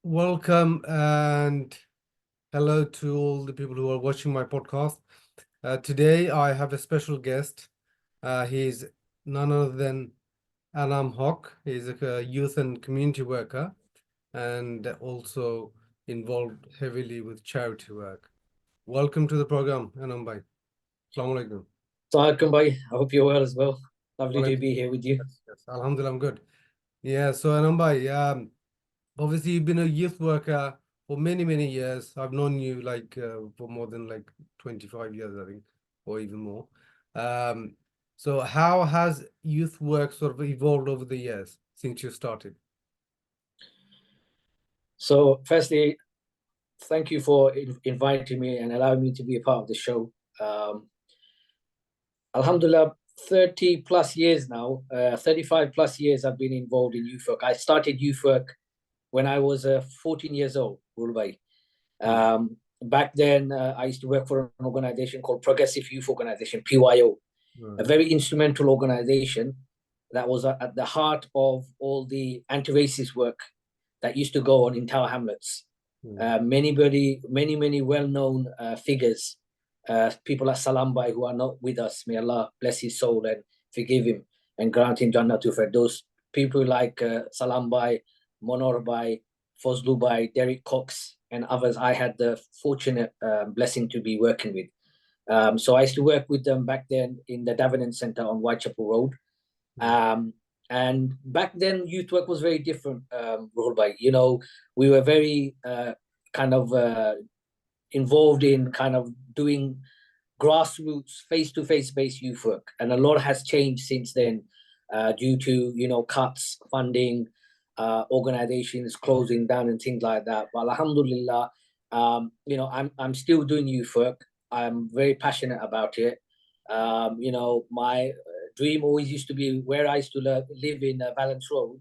Welcome and hello to all the people who are watching my podcast. Today I have a special guest. He's none other than Anam Hoque. He's a youth and community worker and also involved heavily with charity work. Welcome to the program, Anam bhai. Assalamu alaikum. Welcome, bhai. I hope you're well as well. Lovely to Walaikum. be here with you. Yes, Alhamdulillah, I'm good. Yeah, so Anam bhai, obviously you've been a youth worker for many years. I've known you for more than 25 years, I think, or even more. So how has youth work sort of evolved over the years since you started? So firstly, thank you for inviting me and allowing me to be a part of the show. Alhamdulillah, 30 plus years now, 35 plus years I've been involved in youth work. I started youth work when I was 14 years old, Urbai. Back then, I used to work for an organization called Progressive Youth Organization, PYO, a very instrumental organization that was at the heart of all the anti-racist work that used to go on in Tower Hamlets. Many well-known figures, people like Salam Bhai, who are not with us, may Allah bless his soul and forgive him and grant him Jannatul Firdaus. People like Salam Bhai, Monor Bhai, Fazlu Bhai, Derek Cox, and others I had the fortunate blessing to be working with. So I used to work with them back then in the Davenant Center on Whitechapel Road. And back then, youth work was very different, Rohul Bhai. You know, we were very involved in kind of doing grassroots, face-to-face based youth work. And a lot has changed since then due to, you know, cuts, funding, organizations closing down and things like that. But alhamdulillah, you know, I'm still doing youth work. I'm very passionate about it. You know, my dream always used to be where I used to live in Valence Road.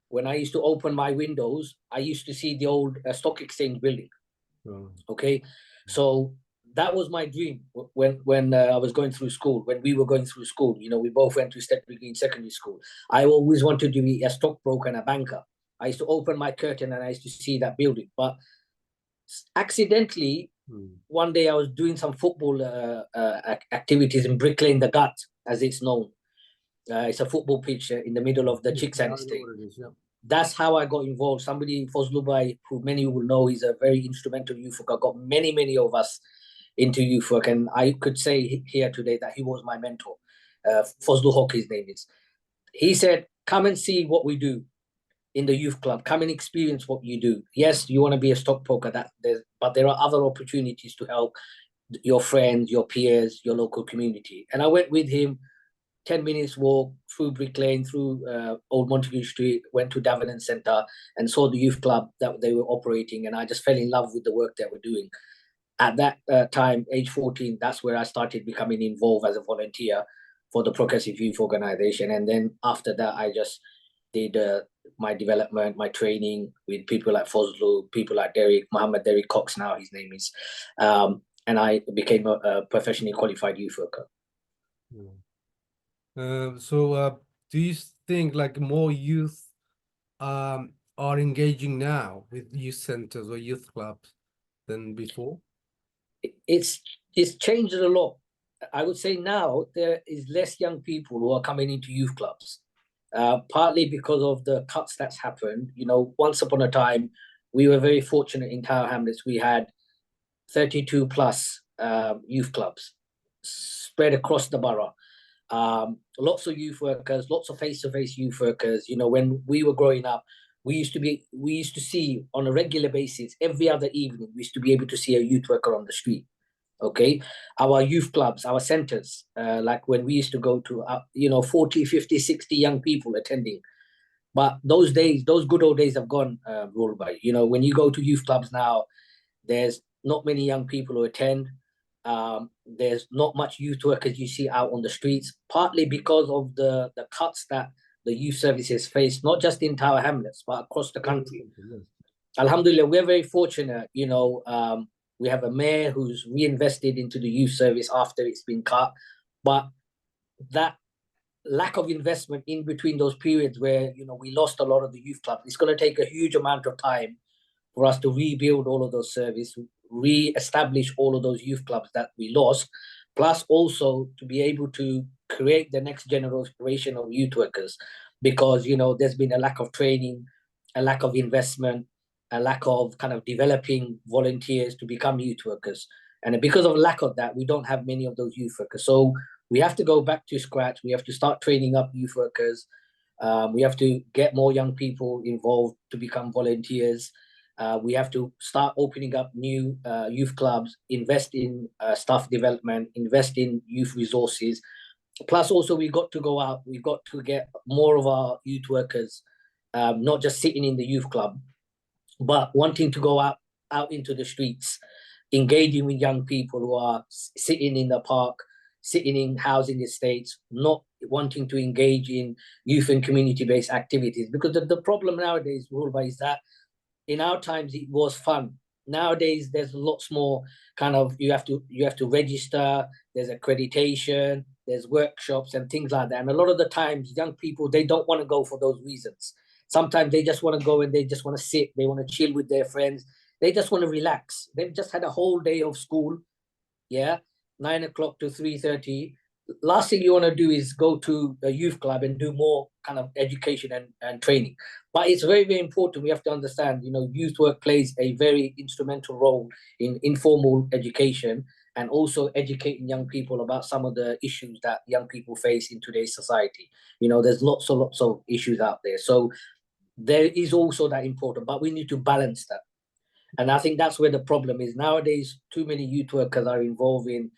When I used to open my windows, I used to see the old stock exchange building. Okay, so that was my dream when I was going through school. When we were going through school, you know, we both went to Stepney Green Secondary School. I always wanted to be a stockbroker and a banker. I used to open my curtain and I used to see that building. But accidentally, one day I was doing some football activities in Brick Lane, the Gut, as it's known. It's a football pitch in the middle of the Chicksand estate. That's how I got involved. Somebody, Fazlu Bhai, who many will know, is a very instrumental youth worker. Got many of us into youth work, and I could say here today that he was my mentor. Fazlu Hoque, his name is. He said, "Come and see what we do in the youth club. Come and experience what you do. Yes, you want to be a stockbroker, but there are other opportunities to help your friends, your peers, your local community." And I went with him. 10 minutes walk through Brick Lane, through Old Montague Street, went to Davenant Center and saw the youth club that they were operating. And I just fell in love with the work they were doing. At that time, age 14, that's where I started becoming involved as a volunteer for the Progressive Youth Organization. And then after that, I just did my development, my training with people like Fazlu, people like Mohammed Derek Cox now, his name is. And I became a professionally qualified youth worker. Do you think more youth are engaging now with youth centers or youth clubs than before? It's changed a lot. I would say now there is less young people who are coming into youth clubs, partly because of the cuts that's happened. You know, once upon a time, we were very fortunate in Tower Hamlets. We had 32 plus youth clubs spread across the borough. Lots of youth workers, lots of face-to-face youth workers. You know, when we were growing up, we used to see on a regular basis, every other evening, we used to be able to see a youth worker on the street. Okay, our youth clubs, our centers, like when we used to go to, 40, 50, 60 young people attending. But those days, those good old days have gone, rolled by. You know, when you go to youth clubs now, there's not many young people who attend. There's not much youth workers you see out on the streets, partly because of the cuts that the youth services face, not just in Tower Hamlets, but across the country. Alhamdulillah, we're very fortunate, you know, we have a mayor who's reinvested into the youth service after it's been cut, but that lack of investment in between those periods where, you know, we lost a lot of the youth clubs. It's going to take a huge amount of time for us to rebuild all of those services, re-establish all of those youth clubs that we lost, plus also to be able to create the next generation of youth workers, because, you know, there's been a lack of training, a lack of investment, a lack of kind of developing volunteers to become youth workers. And because of lack of that, we don't have many of those youth workers. So we have to go back to scratch. We have to start training up youth workers. We have to get more young people involved to become volunteers. We have to start opening up new youth clubs, invest in staff development, invest in youth resources. Plus, also, we got to go out. We've got to get more of our youth workers, not just sitting in the youth club, but wanting to go out into the streets, engaging with young people who are sitting in the park, sitting in housing estates, not wanting to engage in youth and community-based activities. Because the problem nowadays, Rulba, is that in our times it was fun. Nowadays there's lots more kind of, you have to register, there's accreditation, there's workshops and things like that. And a lot of the times young people, they don't want to go for those reasons. Sometimes they just want to go and they just want to sit, they want to chill with their friends, they just want to relax. They've just had a whole day of school, yeah, 9 o'clock to 3:30. Last thing you want to do is go to a youth club and do more kind of education and training. But it's very, very important. We have to understand, you know, youth work plays a very instrumental role in informal education and also educating young people about some of the issues that young people face in today's society. You know, there's lots of issues out there. So there is also that important, but we need to balance that. And I think that's where the problem is. Nowadays, too many youth workers are involved in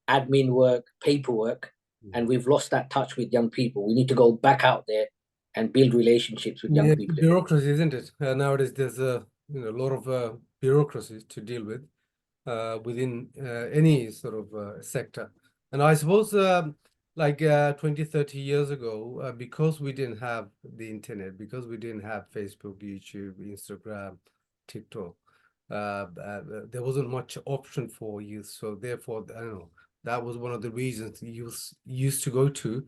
admin work, paperwork, and we've lost that touch with young people. We need to go back out there and build relationships with young people. Bureaucracy, isn't it? Nowadays, there's a lot of bureaucracies to deal with within any sort of sector. And I suppose like 20, 30 years ago, because we didn't have the internet, because we didn't have Facebook, YouTube, Instagram, TikTok, there wasn't much option for youth. So therefore, I don't know, that was one of the reasons youth used to go to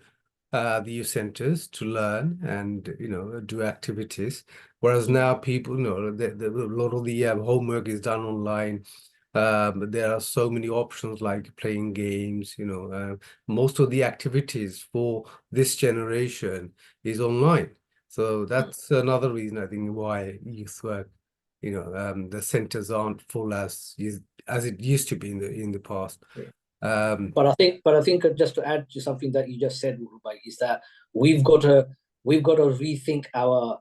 the youth centers to learn and do activities. Whereas now people, a lot of the homework is done online. There are so many options like playing games. Most of the activities for this generation is online. So that's another reason I think why youth work, the centers aren't full as it used to be in the past. But I think just to add to something that you just said, Rubai, is that we've got to rethink our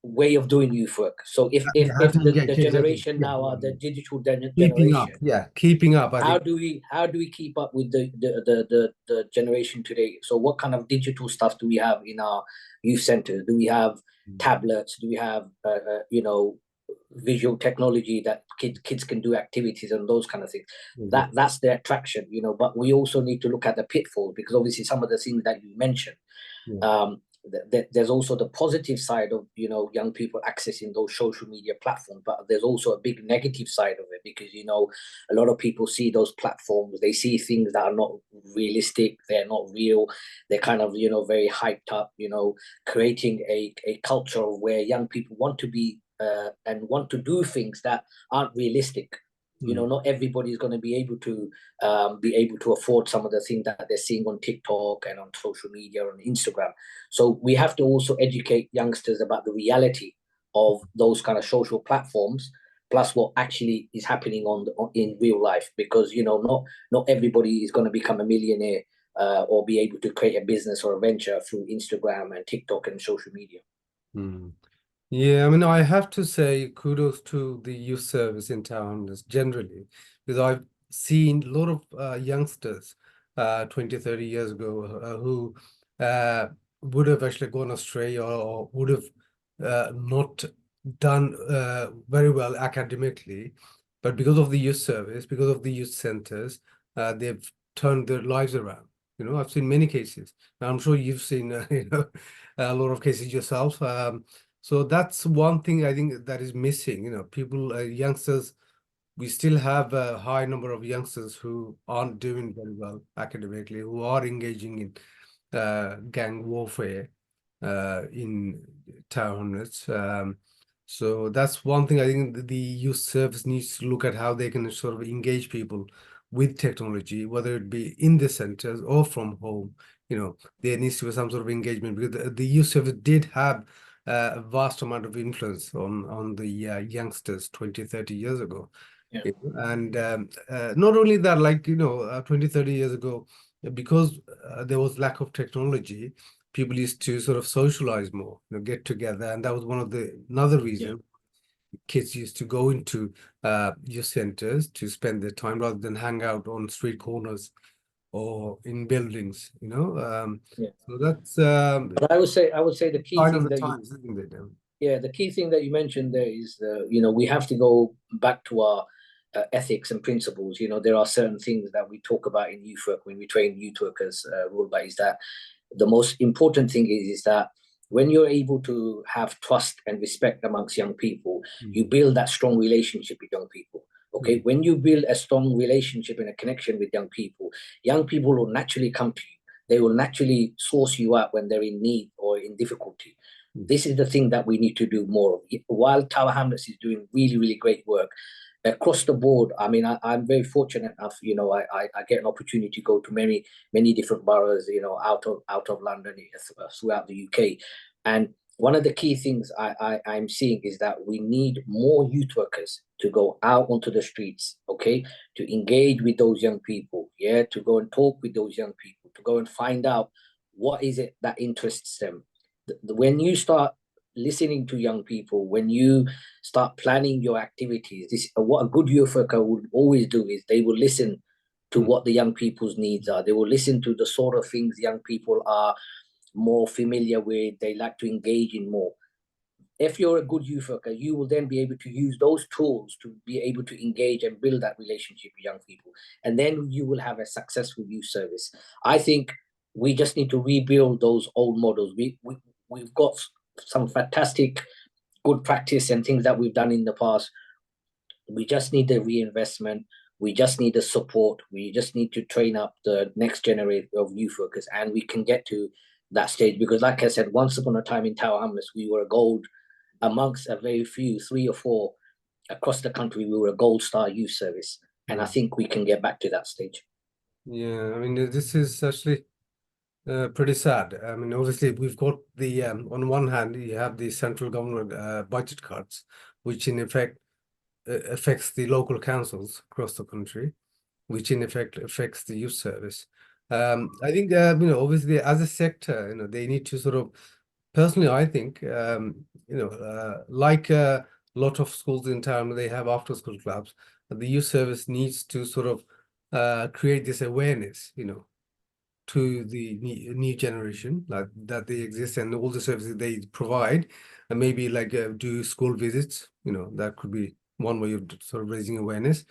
way of doing youth work. So if the generation now are the digital generation, keeping up. How do we keep up with the generation today? So what kind of digital stuff do we have in our youth centers? Do we have tablets? Do we have visual technology that kids can do activities and those kind of things? That's the attraction, but we also need to look at the pitfalls, because obviously some of the things that you mentioned, there's also the positive side of young people accessing those social media platforms, but there's also a big negative side of it, because a lot of people see those platforms, they see things that are not realistic, they're not real, they're kind of very hyped up, creating a culture where young people want to be and want to do things that aren't realistic. Not everybody is going to be able to afford some of the things that they're seeing on TikTok and on social media, on Instagram. So we have to also educate youngsters about the reality of those kind of social platforms, plus what actually is happening in real life. Because not everybody is going to become a millionaire or be able to create a business or a venture through Instagram and TikTok and social media. Yeah, I mean, I have to say kudos to the youth service in town generally, because I've seen a lot of youngsters 20, 30 years ago who would have actually gone astray or would have not done very well academically. But because of the youth service, because of the youth centers, they've turned their lives around. I've seen many cases. I'm sure you've seen a lot of cases yourself. So that's one thing I think that is missing. People, youngsters, we still have a high number of youngsters who aren't doing very well academically, who are engaging in gang warfare in town hamlets. So that's one thing I think the youth service needs to look at how they can sort of engage people with technology, whether it be in the centers or from home. There needs to be some sort of engagement because the youth service did have a vast amount of influence on the youngsters 20, 30 years ago. Yeah. And not only that, 20, 30 years ago, because there was lack of technology, people used to sort of socialize more, get together. And that was another reason kids used to go into youth centers to spend their time rather than hang out on street corners or in buildings. Yeah. So that's But I would say the key sign of thing the that times, isn't it? the key thing that you mentioned there is we have to go back to our ethics and principles. There are certain things that we talk about in youth work when we train youth workers. Rule by is that the most important thing is that when you're able to have trust and respect amongst young people, you build that strong relationship with young people. Okay, when you build a strong relationship and a connection with young people will naturally come to you. They will naturally source you out when they're in need or in difficulty. This is the thing that we need to do more of. While Tower Hamlets is doing really, really great work across the board, I mean, I'm very fortunate enough. I get an opportunity to go to many, many different boroughs. Out of London, throughout the UK, and one of the key things I'm seeing is that we need more youth workers to go out onto the streets, okay, to engage with those young people, to go and talk with those young people, to go and find out what is it that interests them. When you start listening to young people, when you start planning your activities, what a good youth worker would always do is they will listen to what the young people's needs are. They will listen to the sort of things young people are more familiar with, they like to engage in more. If you're a good youth worker, you will then be able to use those tools to be able to engage and build that relationship with young people. And then you will have a successful youth service. I think we just need to rebuild those old models. We've got some fantastic good practice and things that we've done in the past. We just need the reinvestment. We just need the support. We just need to train up the next generation of youth workers, and we can get to that stage. Because, like I said, once upon a time in Tower Hamlets, we were a gold amongst a very few, 3 or 4 across the country. We were a gold star youth service, and I think we can get back to that stage. Yeah, I mean, this is actually pretty sad. I mean, obviously, we've got on one hand, you have the central government budget cuts, which in effect affects the local councils across the country, which in effect affects the youth service. I think, obviously, as a sector, they need to sort of, personally, I think, like a lot of schools in town, they have after school clubs. The youth service needs to sort of create this awareness, to the new generation, like that they exist and all the services they provide, and maybe like do school visits. That could be one way of sort of raising awareness.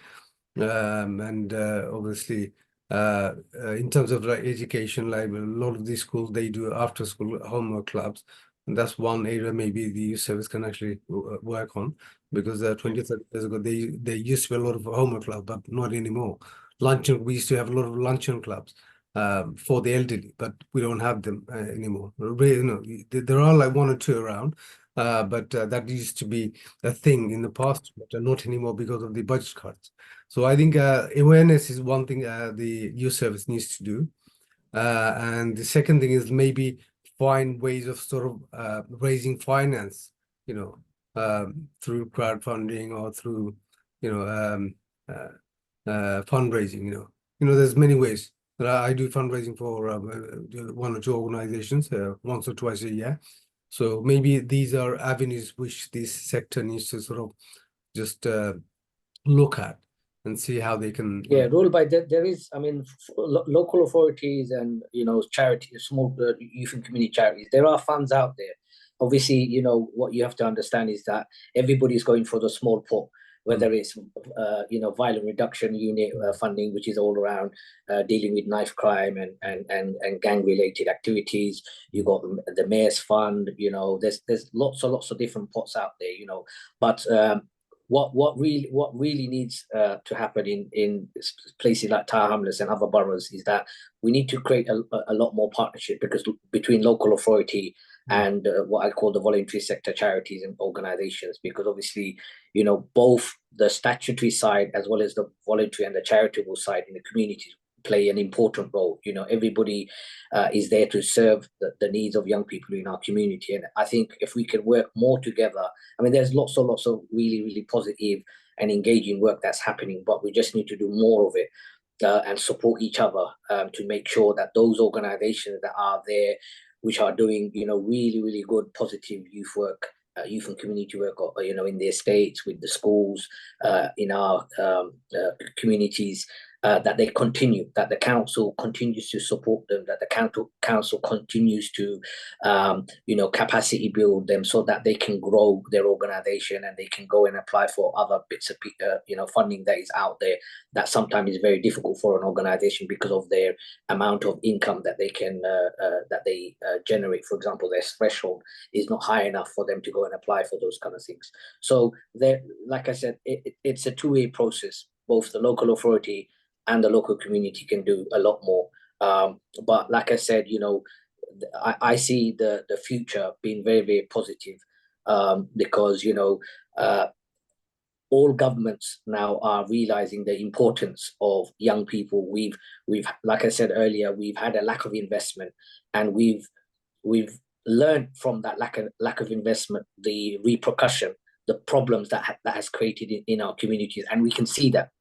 And obviously, in terms of like education, like a lot of these schools, they do after school homework clubs. And that's one area maybe the youth service can actually work on, because 20, 30 years ago, they used to be a lot of homework clubs, but not anymore. Luncheon, we used to have a lot of luncheon clubs for the elderly, but we don't have them anymore. There are like one or two around, but that used to be a thing in the past, but not anymore because of the budget cuts. So I think awareness is one thing the youth service needs to do. And the second thing is maybe find ways of sort of raising finance, through crowdfunding or through, fundraising, there's many ways. I do fundraising for one or two organizations once or twice a year. So maybe these are avenues which this sector needs to sort of just look at and see how they can. Rule by there is, I mean, local authorities and charities, small youth and community charities. There are funds out there. Obviously, what you have to understand is that everybody's going for the small pot, whether it's violent reduction unit funding, which is all around dealing with knife crime and gang related activities. You got the mayor's fund. There's lots of different pots out there. But what really needs to happen in places like Tower Hamlets and other boroughs is that we need to create a lot more partnership because between local authority and what I call the voluntary sector charities and organizations, because obviously, you know, both the statutory side as well as the voluntary and the charitable side in the communities play an important role. You know, everybody is there to serve the needs of young people in our community. And I think if we can work more together, I mean, there's lots of really positive and engaging work that's happening, but we just need to do more of it. And support each other to make sure that those organizations that are there, which are doing, you know, really good positive youth work, youth and community work, or, you know, in the estates, with the schools, in our communities, that they continue, that the council continues to support them, that the council continues to, you know, capacity build them so that they can grow their organization and they can go and apply for other bits of, you know, funding that is out there that sometimes is very difficult for an organization because of their amount of income that they can generate. For example, their threshold is not high enough for them to go and apply for those kind of things. So there, like I said, it's a two-way process. Both the local authority and the local community can do a lot more. But like I said, you know, I see the future being very positive, because, you know, all governments now are realizing the importance of young people. We've like I said earlier, we've had a lack of investment, and we've learned from that lack of investment the repercussion, the problems that has created in our communities, and we can see that.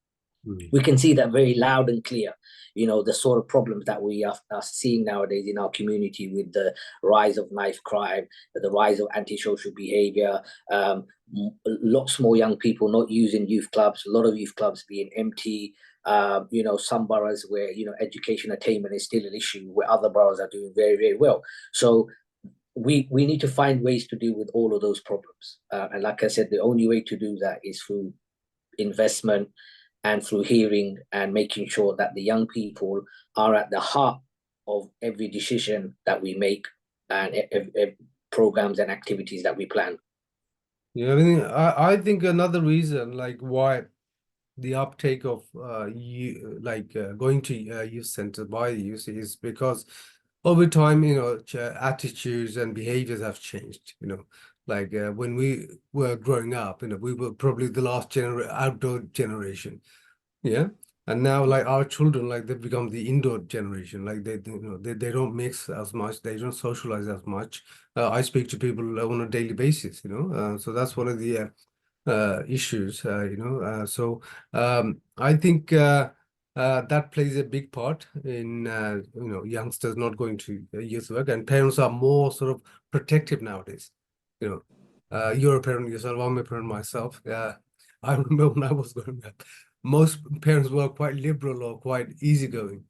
We can see that very loud and clear, you know, the sort of problems that we are seeing nowadays in our community with the rise of knife crime, the rise of antisocial behavior, lots more young people not using youth clubs, a lot of youth clubs being empty, you know, some boroughs where, you know, education attainment is still an issue, where other boroughs are doing very well. So we need to find ways to deal with all of those problems. And like I said, the only way to do that is through investment and through hearing and making sure that the young people are at the heart of every decision that we make and programs and activities that we plan. Yeah, I think another reason like why the uptake of going to youth centers by the youth is because over time, you know, attitudes and behaviors have changed. You know, like when we were growing up, you know, we were probably the last outdoor generation. Yeah. And now like our children, like they've become the indoor generation. Like you know, they don't mix as much, they don't socialize as much. I speak to people on a daily basis, you know. So that's one of the issues, you know. I think that plays a big part in you know, youngsters not going to youth work, and parents are more sort of protective nowadays. You know, you're a parent yourself, I'm a parent myself. I remember when I was growing up, most parents were quite liberal or quite easygoing.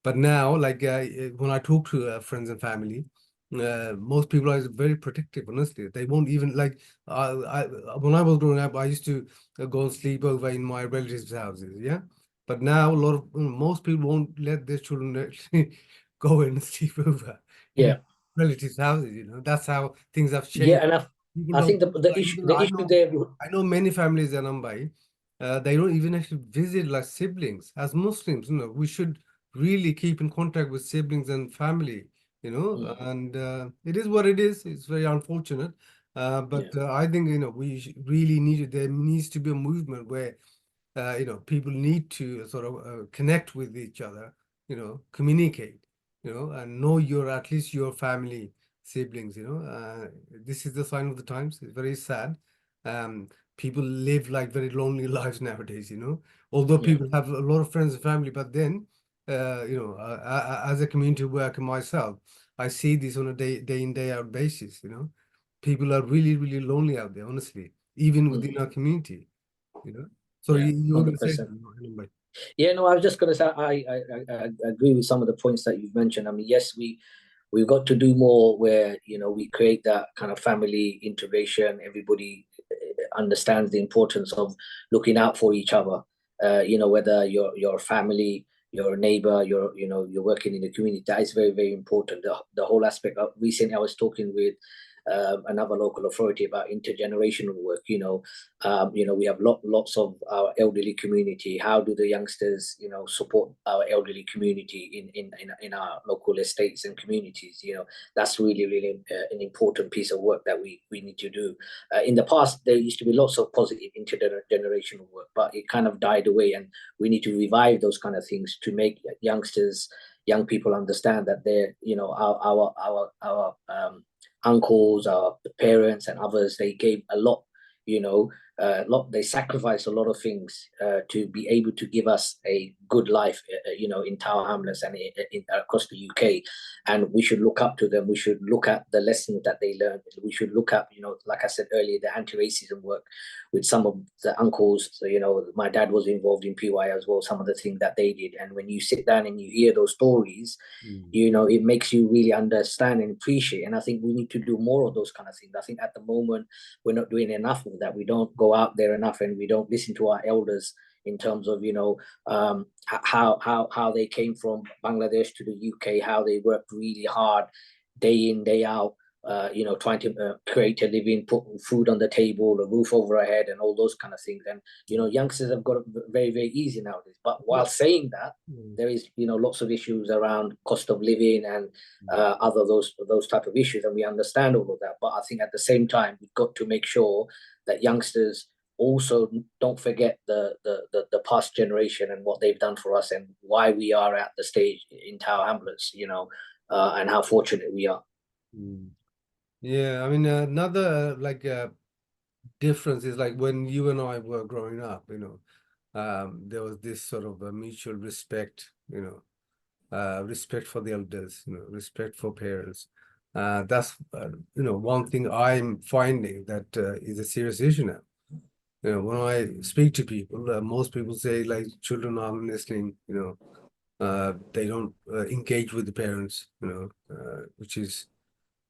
But now, like when I talk to friends and family, most people are very protective. Honestly, they won't even like. I when I was growing up, I used to go and sleep over in my relatives' houses. Yeah, but now a lot of most people won't let their children actually go and sleep over Yeah, in relatives' houses. You know, that's how things have yeah, changed. and People I don't think the issue even. the issue there. I know many families in Mumbai. They don't even actually visit like siblings. As Muslims, you know, we should really keep in contact with siblings and family, you know, and it is what it is. It's very unfortunate. But Yeah, I think, you know, really need, there needs to be a movement where, you know, people need to sort of connect with each other, you know, communicate, you know, and know your, at least your family siblings, you know. This is the sign of the times. It's very sad. Um, People live like very lonely lives nowadays, you know, although yeah, people have a lot of friends and family, but then you know, as a community worker myself, I see this on a day in, day out basis, you know. People are really lonely out there, honestly, even within our community, you know. Sorry, yeah, you were going to say 100%. something, Anam. Yeah, no, I was just going to say I agree with some of the points that you've mentioned. I mean, yes, we've got to do more where, you know, we create that kind of family integration. Everybody understands the importance of looking out for each other. You know, whether your family, your neighbor, you're working in the community, that is very important. The whole aspect of recently, I was talking with another local authority about intergenerational work. We have lots of our elderly community. How do the youngsters, support our elderly community in our local estates and communities? That's really an important piece of work that we need to do. In the past, there used to be lots of positive intergenerational work, but it kind of died away, and we need to revive those kind of things to make young people understand that they're, our uncles, our parents, and others, they gave a lot, they sacrificed a lot of things to be able to give us a good life, in Tower Hamlets and across the UK. And we should look up to them. We should look at the lessons that they learned. We should look at, like I said earlier, the anti-racism work with some of the uncles. So, my dad was involved in PY as well, some of the things that they did. And when you sit down and you hear those stories, it makes you really understand and appreciate. And I think we need to do more of those kind of things. I think at the moment, we're not doing enough of that. We don't go out there enough, and we don't listen to our elders in terms of how they came from Bangladesh to the UK, how they worked really hard day in, day out, trying to create a living, put food on the table, a roof over our head, and all those kind of things. And youngsters have got it very easy nowadays. But while saying that, there is lots of issues around cost of living and other those type of issues, and we understand all of that. But I think at the same time, we've got to make sure that youngsters also don't forget the past generation and what they've done for us, and why we are at the stage in Tower Hamlets, and how fortunate we are. Yeah, I mean, another difference is like when you and I were growing up, there was this sort of a mutual respect, respect for the elders, respect for parents. That's one thing I'm finding that is a serious issue now. When I speak to people, most people say like children aren't listening, they don't engage with the parents, which is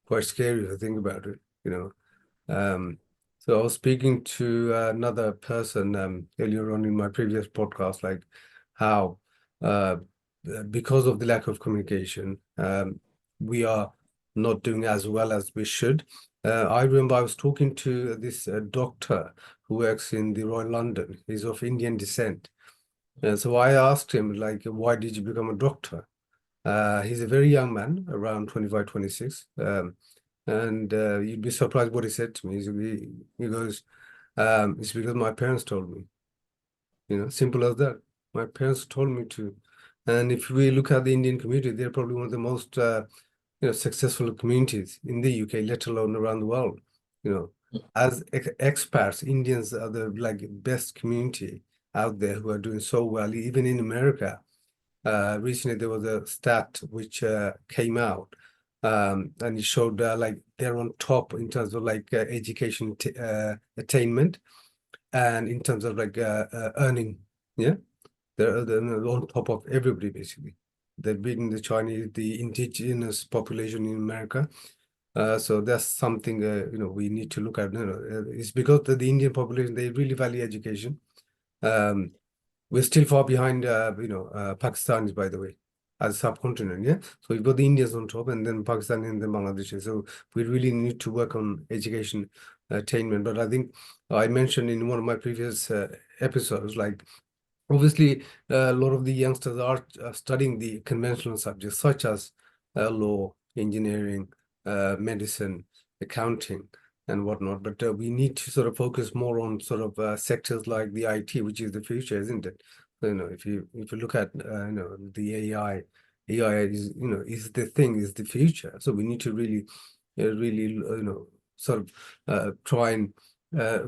quite scary if I think about it, So I was speaking to another person earlier on in my previous podcast, like how because of the lack of communication, we are not doing as well as we should. I remember I was talking to this doctor who works in the Royal London. He's of Indian descent. And so I asked him, like, why did you become a doctor? He's a very young man, around 25, 26. And you'd be surprised what he said to me. He goes, it's because my parents told me. Simple as that. My parents told me to. And if we look at the Indian community, they're probably one of the most successful communities in the UK, let alone around the world. As expats, Indians are the best community out there who are doing so well, even in America. Recently there was a stat which came out, and it showed they're on top in terms of education attainment, and in terms of earning. Yeah, they're on top of everybody basically. They're beating the Chinese, the indigenous population in America. So that's something we need to look at. It's because the Indian population, they really value education. We're still far behind, Pakistanis, by the way, as a subcontinent. Yeah, so we've got the Indians on top, and then Pakistan, and then Bangladesh. So we really need to work on education attainment. But I think I mentioned in one of my previous episodes, obviously, a lot of the youngsters are studying the conventional subjects such as law, engineering, medicine, accounting, and whatnot. But we need to sort of focus more on sort of sectors like the IT, which is the future, isn't it? If you look at the AI is the thing, is the future. So we need to really, sort of try and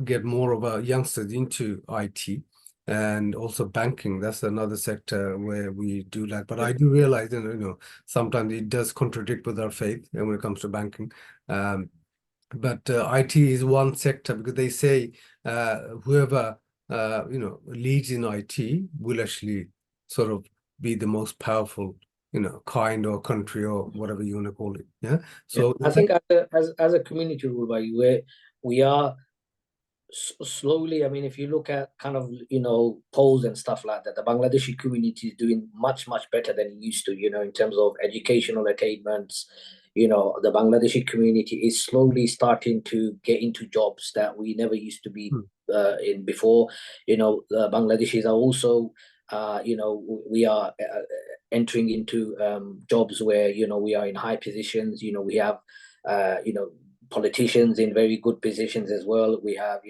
get more of our youngsters into IT. And also banking, that's another sector where we do that. But I do realize, sometimes it does contradict with our faith when it comes to banking. But IT is one sector because they say whoever leads in IT will actually sort of be the most powerful, kind or country or whatever you want to call it. Yeah. So I think as a community rule, by where we are slowly, I mean, if you look at kind of polls and stuff like that, the Bangladeshi community is doing much better than it used to, in terms of educational attainments, the Bangladeshi community is slowly starting to get into jobs that we never used to be in before. Bangladeshis are also, we are entering into jobs where, we are in high positions. We have, politicians in very good positions as well. We have,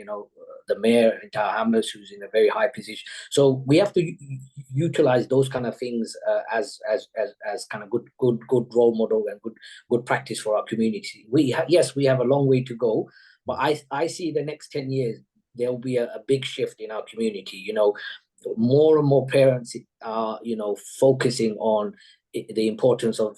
the mayor in Tower Hamlets who's in a very high position. So we have to utilize those kind of things as kind of good role model and good practice for our community. Yes, we have a long way to go, but I see the next 10 years there will be a big shift in our community. More and more parents are focusing on the importance of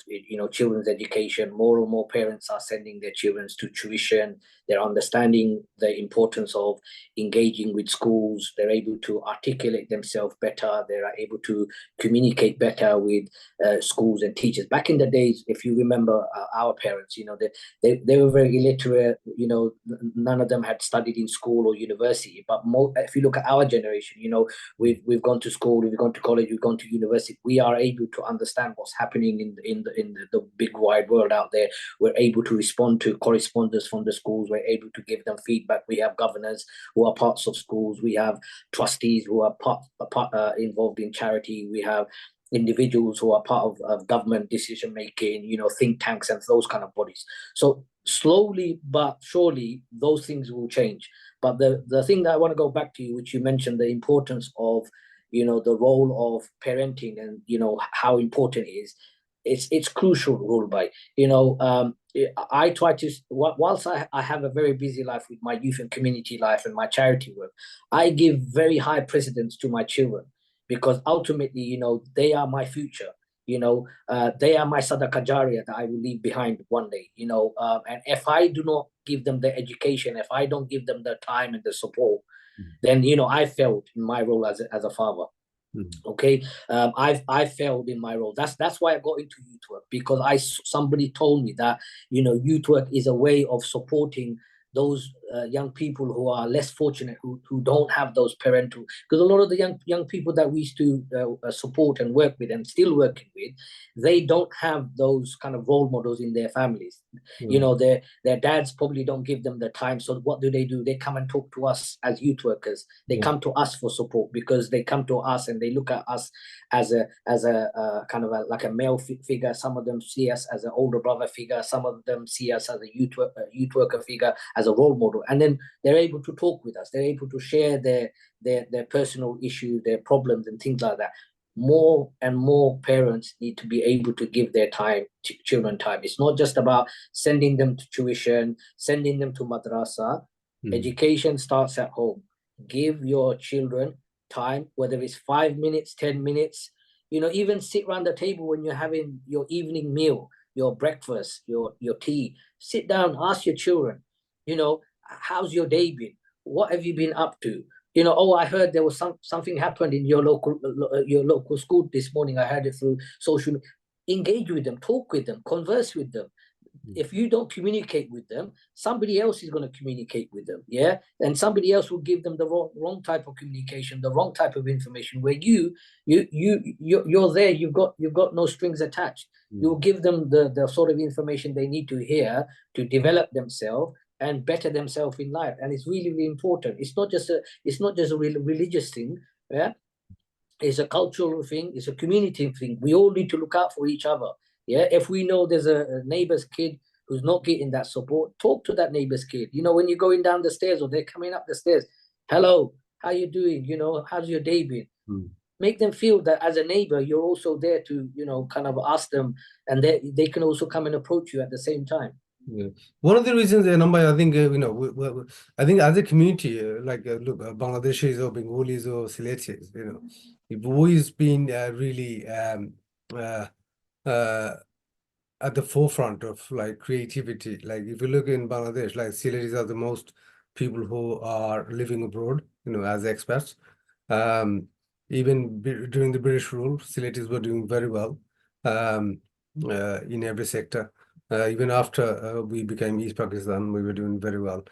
children's education. More and more parents are sending their children to tuition. They're understanding the importance of engaging with schools. They're able to articulate themselves better. They're able to communicate better with schools and teachers. Back in the days, if you remember our parents, they were very illiterate. None of them had studied in school or university. But if you look at our generation, we've gone to school, we've gone to college, we've gone to university. We are able to understand what's happening in the big wide world out there. We're able to respond to correspondence from the schools. We're able to give them feedback. We have governors who are parts of schools. We have trustees who are involved in charity. We have individuals who are part of government decision making, think tanks and those kind of bodies. So slowly but surely those things will change. But the thing that I want to go back to, which you mentioned, the importance of the role of parenting and how important it is. It's crucial role by I try to, whilst I have a very busy life with my youth and community life and my charity work, I give very high precedence to my children, because ultimately they are my future. They are my sadaqah jariyah that I will leave behind one day. And if I do not give them the education, if I don't give them the time and the support, then I failed in my role as a father. Okay, I've failed in my role. That's why I got into youth work, because somebody told me that youth work is a way of supporting those young people who are less fortunate, who don't have those parental. Because a lot of the young people that we used to support and work with and still working with, they don't have those kind of role models in their families. Their dads probably don't give them the time. So what do? They come and talk to us as youth workers. They come to us for support, because they come to us and they look at us as a kind of like a male figure. Some of them see us as an older brother figure. Some of them see us as a youth worker figure, as a role model. And then they're able to talk with us. They're able to share their personal issues, their problems and things like that. More and more parents need to be able to give their children time. It's not just about sending them to tuition, sending them to madrasa. Education starts at home. Give your children time, whether it's 5 minutes, 10 minutes, even sit around the table when you're having your evening meal, your breakfast, your tea. Sit down, ask your children, how's your day been? What have you been up to? I heard there was something happened in your local school this morning. I heard it through social media. Engage with them, talk with them, converse with them. If you don't communicate with them, somebody else is going to communicate with them, and somebody else will give them the wrong type of communication, the wrong type of information, where you're there, you've got no strings attached. You'll give them the sort of information they need to hear to develop themselves and better themselves in life. And it's really, really important. It's not just a religious thing, it's a cultural thing, it's a community thing. We all need to look out for each other. If we know there's a neighbor's kid who's not getting that support, talk to that neighbor's kid. When you're going down the stairs or they're coming up the stairs, hello, how you doing? How's your day been? Make them feel that as a neighbor, you're also there to, kind of ask them, and they can also come and approach you at the same time. One of the reasons, Anam, I think, I think as a community, look, Bangladeshis or Bengalis or Siletis, we've always been really at the forefront of creativity. Like if you look in Bangladesh, like Siletis are the most people who are living abroad, as expats. Even during the British rule, Siletis were doing very well in every sector. Even after we became East Pakistan, we were doing very well.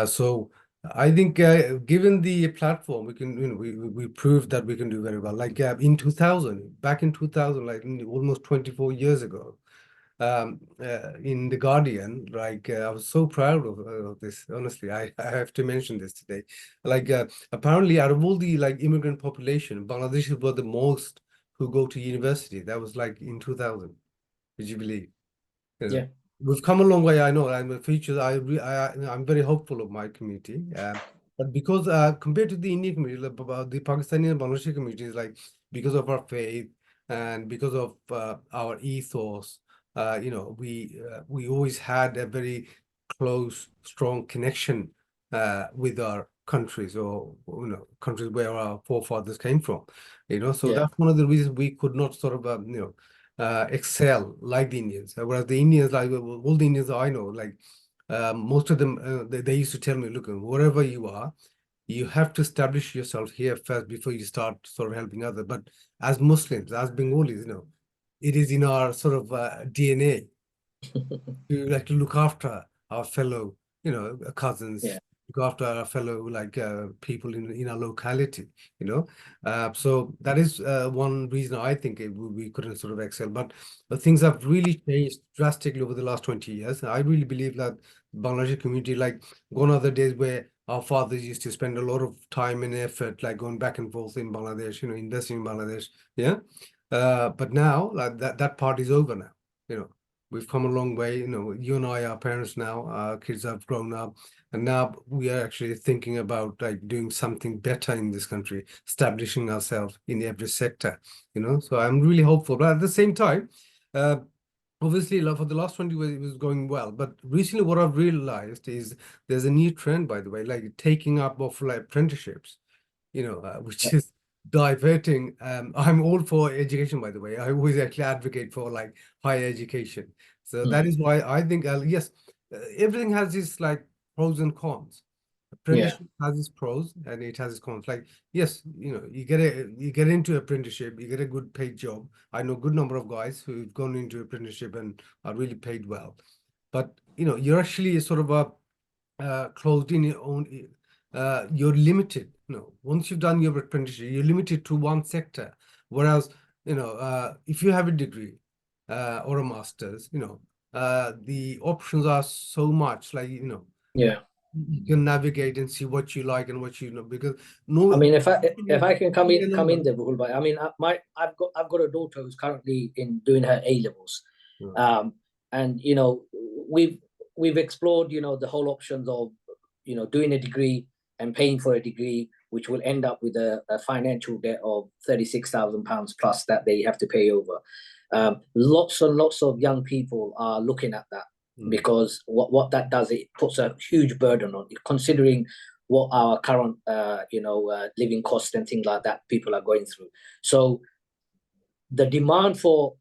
So I think given the platform, we can, we proved that we can do very well. Like back in 2000, like almost 24 years ago, in the Guardian. Like I was so proud of this. Honestly, I have to mention this today. Like apparently, out of all the like immigrant population, Bangladeshis were the most who go to university. That was like in 2000. Would you believe? You know, Yeah. we've come a long way. I know. I'm a future. I'm very hopeful of my community. But because compared to the Indian community, like, the Pakistani and Bangladeshi communities, like because of our faith and because of our ethos, we always had a very close, strong connection with our countries, or countries where our forefathers came from. So Yeah. that's one of the reasons we could not sort of excel like the Indians. Whereas the Indians, like all the Indians I know, like most of them, they used to tell me, look, wherever you are, you have to establish yourself here first before you start sort of helping others. But as Muslims, as Bengalis, it is in our sort of DNA to like to look after our fellow, cousins, Yeah. look after our fellow like people in our locality, So that is one reason I think we couldn't sort of excel. But things have really changed drastically over the last 20 years. I really believe that Bangladeshi community, like gone are the days where our fathers used to spend a lot of time and effort, like going back and forth in Bangladesh, investing in Bangladesh. Yeah. But now, like that part is over now. You know, we've come a long way. You and I are parents now. Our kids have grown up, and now we are actually thinking about like doing something better in this country, establishing ourselves in every sector. So I'm really hopeful. But at the same time, uh, obviously, like, for the last 20 years, it was going well. But recently, what I've realized is there's a new trend, by the way, like taking up of like apprenticeships, which is diverting. I'm all for education, by the way. I always actually advocate for like higher education. So that Mhm. is why I think, yes, everything has its like pros and cons. Yeah. Apprenticeship has its pros and it has its cons. Like, yes, you get into apprenticeship, you get a good paid job. I know a good number of guys who've gone into apprenticeship and are really paid well. But you're actually sort of a closed in your own, you're limited. Once you've done your apprenticeship, you're limited to one sector. Whereas, if you have a degree or a master's, the options are so much. Like, Yeah. you can navigate and see what you like and what because I no, mean, if I can come a in number. there, Rahul, I mean, I've got a daughter who's currently in doing her A levels, Yeah. and we've we've explored the whole options of doing a degree and paying for a degree, which will end up with a financial debt of £36,000 plus that they have to pay over. Lots and lots of young people are looking at that Mm. because what that does, it puts a huge burden on it, considering what our current living costs and things like that people are going through. So the demand for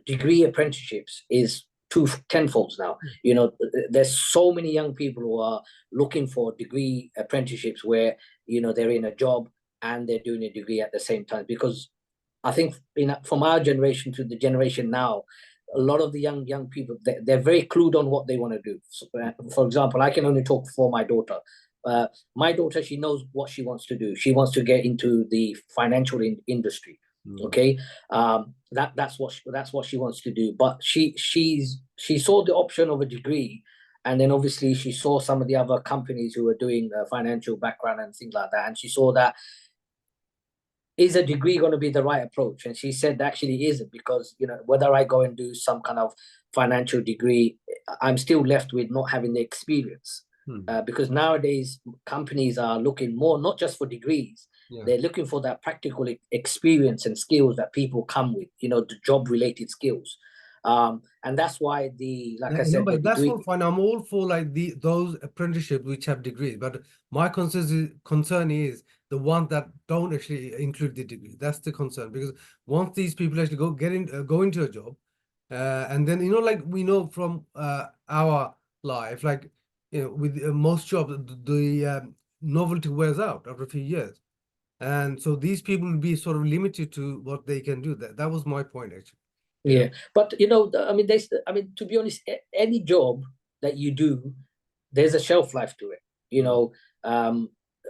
degree apprenticeships is tenfolds now. There's so many young people who are looking for degree apprenticeships where they're in a job and they're doing a degree at the same time, because I think from our generation to the generation now, a lot of the young people, they're very clued on what they want to do. So, for example, I can only talk for my daughter. My daughter, she knows what she wants to do. She wants to get into the financial industry. Mm. Okay, that's what she wants to do. But she saw the option of a degree, and then obviously she saw some of the other companies who were doing financial background and things like that, and she saw that, is a degree going to be the right approach? And she said actually isn't, because whether I go and do some kind of financial degree, I'm still left with not having the experience. Mm. Because nowadays companies are looking more not just for degrees, Yeah. they're looking for that practical experience and skills that people come with, the job related skills. And that's why like I No, said, the but that's degree. all fine. I'm all for like those apprenticeships which have degrees, but my concern is the ones that don't actually include the degree. That's the concern, because once these people actually go into a job, and then like we know from our life, like with most jobs, the novelty wears out after a few years, and so these people will be sort of limited to what they can do. That was my point actually. You know. Yeah, but I mean, to be honest, any job that you do, there's a shelf life to it. You Mm. know,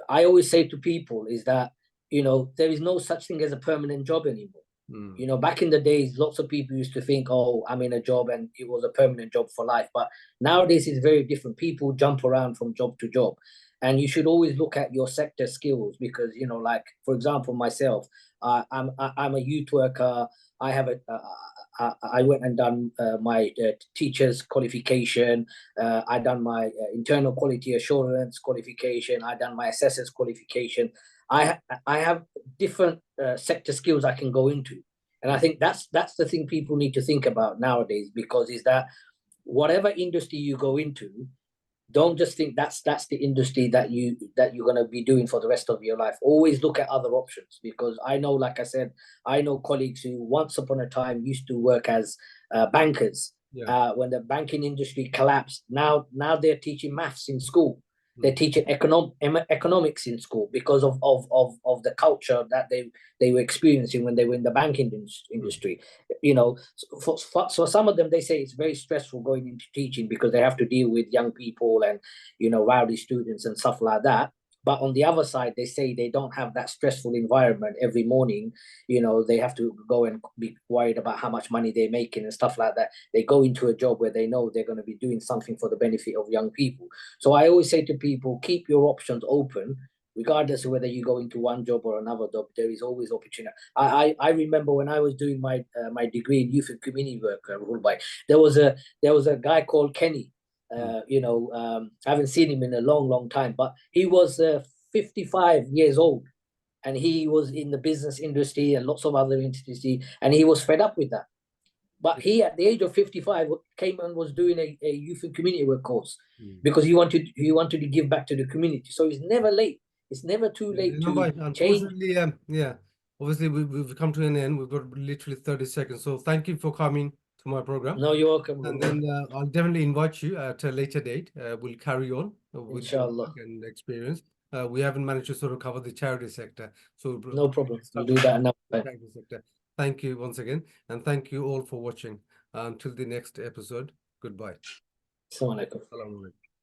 I always say to people is that there is no such thing as a permanent job anymore. You know, back in the days, lots of people used to think, oh, I'm in a job and it was a permanent job for life. But nowadays it's very different. People jump around from job to job. And you should always look at your sector skills because, you know, like, for example, myself, I'm a youth worker. I have I went and done my teacher's qualification. I done my internal quality assurance qualification. I done my assessor's qualification. I have different sector skills I can go into. And I think that's the thing people need to think about nowadays, because is that whatever industry you go into, don't just think that's the industry that you're going to be doing for the rest of your life. Always look at other options, because I know, like I said, I know colleagues who once upon a time used to work as bankers. When the banking industry collapsed, now they're teaching maths in school. They're teaching economics in school because of the culture that they were experiencing when they were in the banking industry. You know, for some of them, they say it's very stressful going into teaching because they have to deal with young people and, you know, rowdy students and stuff like that. But on the other side, they say they don't have that stressful environment every morning. You know, they have to go and be worried about how much money they're making and stuff like that. They go into a job where they know they're going to be doing something for the benefit of young people. So I always say to people, keep your options open, regardless of whether you go into one job or another job. There is always opportunity. I remember when I was doing my my degree in youth and community work, there was a guy called Kenny. You know, I haven't seen him in a long time, but he was 55 years old, and he was in the business industry and lots of other industry, and he was fed up with that. But he, at the age of 55, came and was doing a youth and community work course because he wanted to give back to the community. So it's never late. It's never too late to change. Unfortunately, yeah, obviously we've come to an end. We've got literally 30 seconds. So thank you for coming to my program. No, you're welcome. And then I'll definitely invite you at a later date. We'll carry on with your Inshallah. work and experience. We haven't managed to sort of cover the charity sector. So no problem. We'll do that another time. charity sector. Thank you once again. And thank you all for watching. Until the next episode, goodbye. Assalamu alaikum. Assalamu alaikum.